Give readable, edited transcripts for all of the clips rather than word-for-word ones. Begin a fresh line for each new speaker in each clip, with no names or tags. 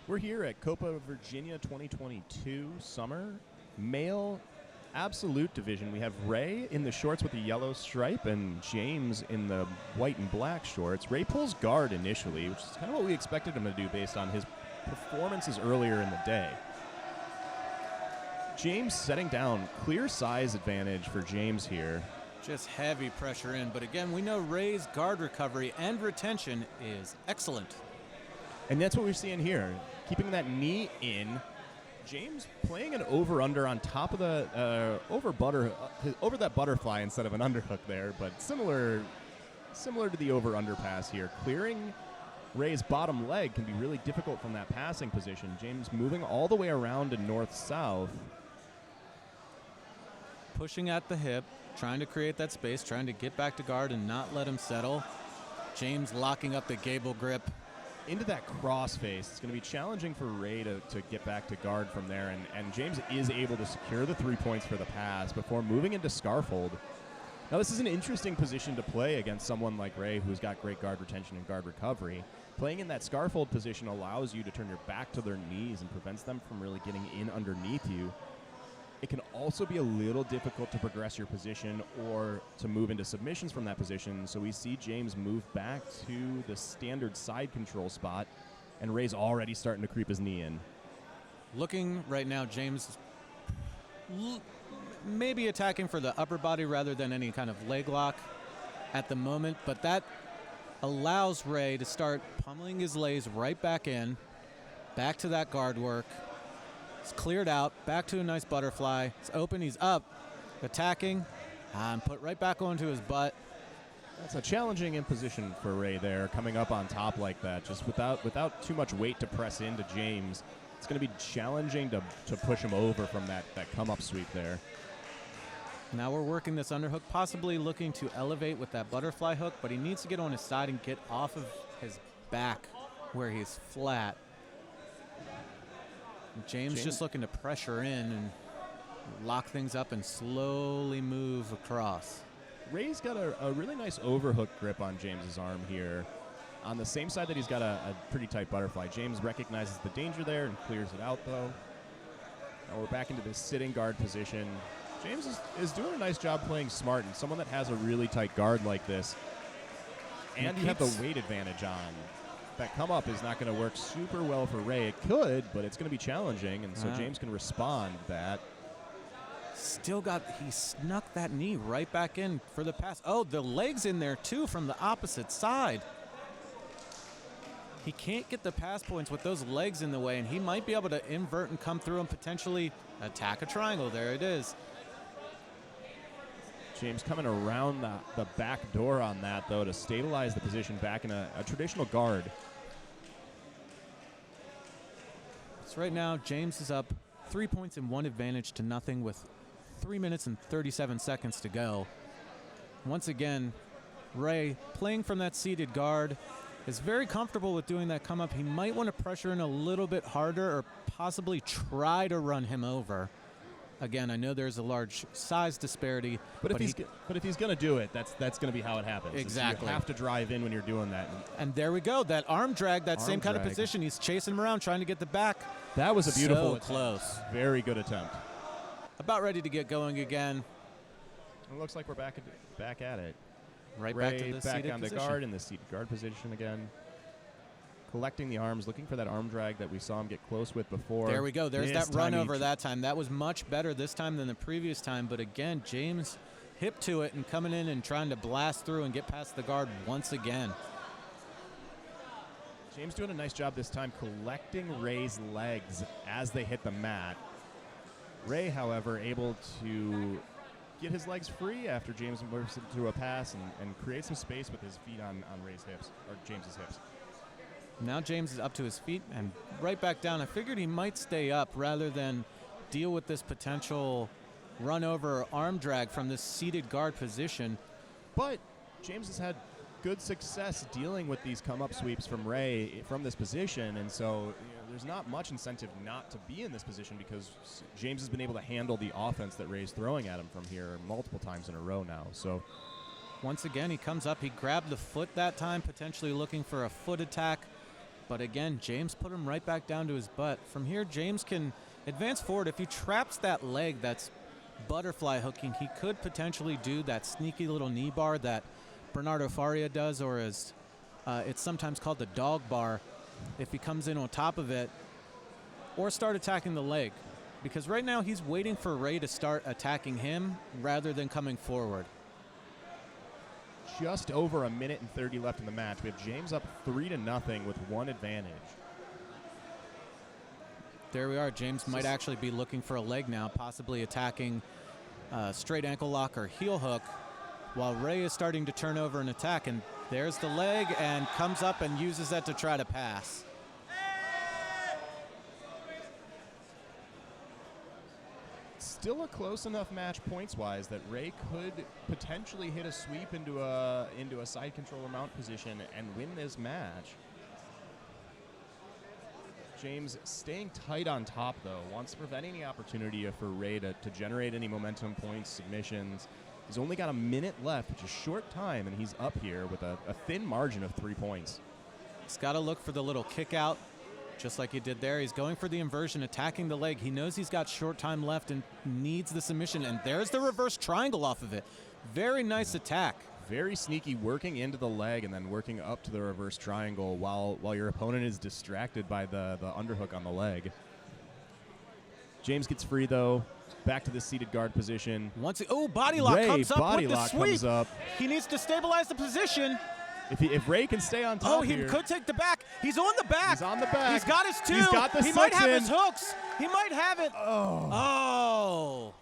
We're here at Copa, Virginia 2022 Summer Male Absolute Division. We have Ray in the shorts with the yellow stripe and James in the white and black shorts. Ray pulls guard initially, which is kind of what we expected him to do based on his performances earlier in the day. James setting down, clear size advantage for James here.
Just heavy pressure in, but again, we know Ray's guard recovery and retention is excellent.
And that's what we're seeing here. Keeping that knee in. James playing an over-under on top of the over that butterfly instead of an underhook there, but similar to the over-under pass here. Clearing Ray's bottom leg can be really difficult from that passing position. James moving all the way around to north-south.
Pushing at the hip, trying to create that space, trying to get back to guard and not let him settle. James locking up the gable grip.
Into that cross face. It's going to be challenging for Ray to get back to guard from there, and James is able to secure the 3 points for the pass before moving into scarfold. Now this is an interesting position to play against someone like Ray who's got great guard retention and guard recovery. Playing in that scarfold position allows you to turn your back to their knees and prevents them from really getting in underneath you. It can also be a little difficult to progress your position or to move into submissions from that position, so we see James move back to the standard side control spot, and Ray's already starting to creep his knee in.
Looking right now, James maybe attacking for the upper body rather than any kind of leg lock at the moment, but that allows Ray to start pummeling his legs right back in, back to that guard work. It's cleared out, back to a nice butterfly. It's open, he's up, attacking, and put right back onto his butt.
That's a challenging imposition for Ray there, coming up on top like that, just without too much weight to press into James. It's going to be challenging to push him over from that come-up sweep there.
Now we're working this underhook, possibly looking to elevate with that butterfly hook, but he needs to get on his side and get off of his back where he's flat. James just looking to pressure in and lock things up and slowly move across.
Ray's got a really nice overhook grip on James's arm here. On the same side that he's got a pretty tight butterfly. James recognizes the danger there and clears it out, though. Now we're back into this sitting guard position. James is doing a nice job playing smart, and someone that has a really tight guard like this, and you have the weight advantage on. That come up is not going to work super well for Ray. It could, but it's going to be challenging, and so James can respond to that.
He snuck that knee right back in for the pass. Oh, the leg's in there too from the opposite side. He can't get the pass points with those legs in the way, and he might be able to invert and come through and potentially attack a triangle. There it is.
James coming around the back door on that, though, to stabilize the position back in a traditional guard.
So right now, James is up 3 points and 1 advantage to nothing with 3 minutes and 37 seconds to go. Once again, Ray playing from that seated guard is very comfortable with doing that come up. He might want to pressure in a little bit harder or possibly try to run him over. Again, I know there's a large size disparity,
but if he's going to do it, that's going to be how it happens.
Exactly.
You have to drive in when you're doing that.
And there we go. That arm drag, that same kind of position. He's chasing him around, trying to get the back.
That was a beautiful
attempt. Close.
Very good attempt.
About ready to get going again.
It looks like we're back at it.
Right
Ray
back to the seated
on the
position.
guard in the seated guard position again. Collecting the arms, looking for that arm drag that we saw him get close with before.
There we go. There's that run over that time. That was much better this time than the previous time. But again, James hip to it and coming in and trying to blast through and get past the guard once again.
James doing a nice job this time collecting Ray's legs as they hit the mat. Ray, however, able to get his legs free after James moves through a pass and create some space with his feet on Ray's hips, or James's hips.
Now James is up to his feet and right back down. I figured he might stay up rather than deal with this potential run over or arm drag from this seated guard position.
But James has had good success dealing with these come-up sweeps from Ray from this position, and so there's not much incentive not to be in this position because James has been able to handle the offense that Ray's throwing at him from here multiple times in a row now. So
once again, he comes up. He grabbed the foot that time, potentially looking for a foot attack. But again, James put him right back down to his butt. From here, James can advance forward. If he traps that leg that's butterfly hooking, he could potentially do that sneaky little knee bar that Bernardo Faria does, or as it's sometimes called the dog bar, if he comes in on top of it, or start attacking the leg. Because right now he's waiting for Ray to start attacking him rather than coming forward.
Just over 1:30 left in the match. We have James up 3-0 with one advantage.
There we are. James might actually be looking for a leg now, possibly attacking straight ankle lock or heel hook, while Ray is starting to turn over and attack. And there's the leg, and comes up and uses that to try to pass.
Still a close enough match points-wise that Ray could potentially hit a sweep into a side controller mount position and win this match. James staying tight on top, though, wants to prevent any opportunity for Ray to generate any momentum points, submissions. He's only got a minute left, which is short time, and he's up here with a thin margin of 3 points.
He's got to look for the little kick out, just like he did there. He's going for the inversion, attacking the leg. He knows he's got short time left and needs the submission, and there's the reverse triangle off of it. Very nice attack.
Very sneaky, working into the leg and then working up to the reverse triangle while your opponent is distracted by the underhook on the leg. James gets free, though. Back to the seated guard position.
Body lock comes up with the sweep.
Comes up.
He needs to stabilize the position.
If Ray can stay on top
he could take the back. He's on the back.
He's on the back.
He's got his two.
He's got the
He might have his hooks. He might have it. Oh.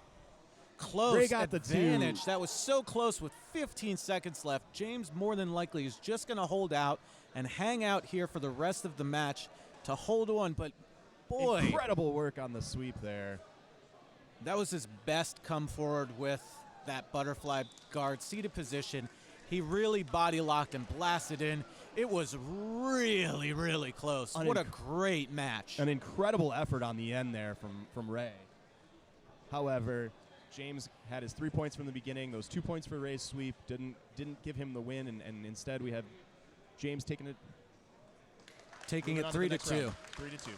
Close
Ray got
advantage.
the two.
That was so close with 15 seconds left. James more than likely is just going to hold out and hang out here for the rest of the match to hold on. But boy,
incredible work on the sweep there.
That was his best come forward with that butterfly guard seated position. He really body locked and blasted in. It was really, really close. What a great match.
An incredible effort on the end there from Ray. However, James had his 3 points from the beginning. Those 2 points for Ray's sweep didn't give him the win, and instead we have James taking it 3-2.
3-2.
3-2.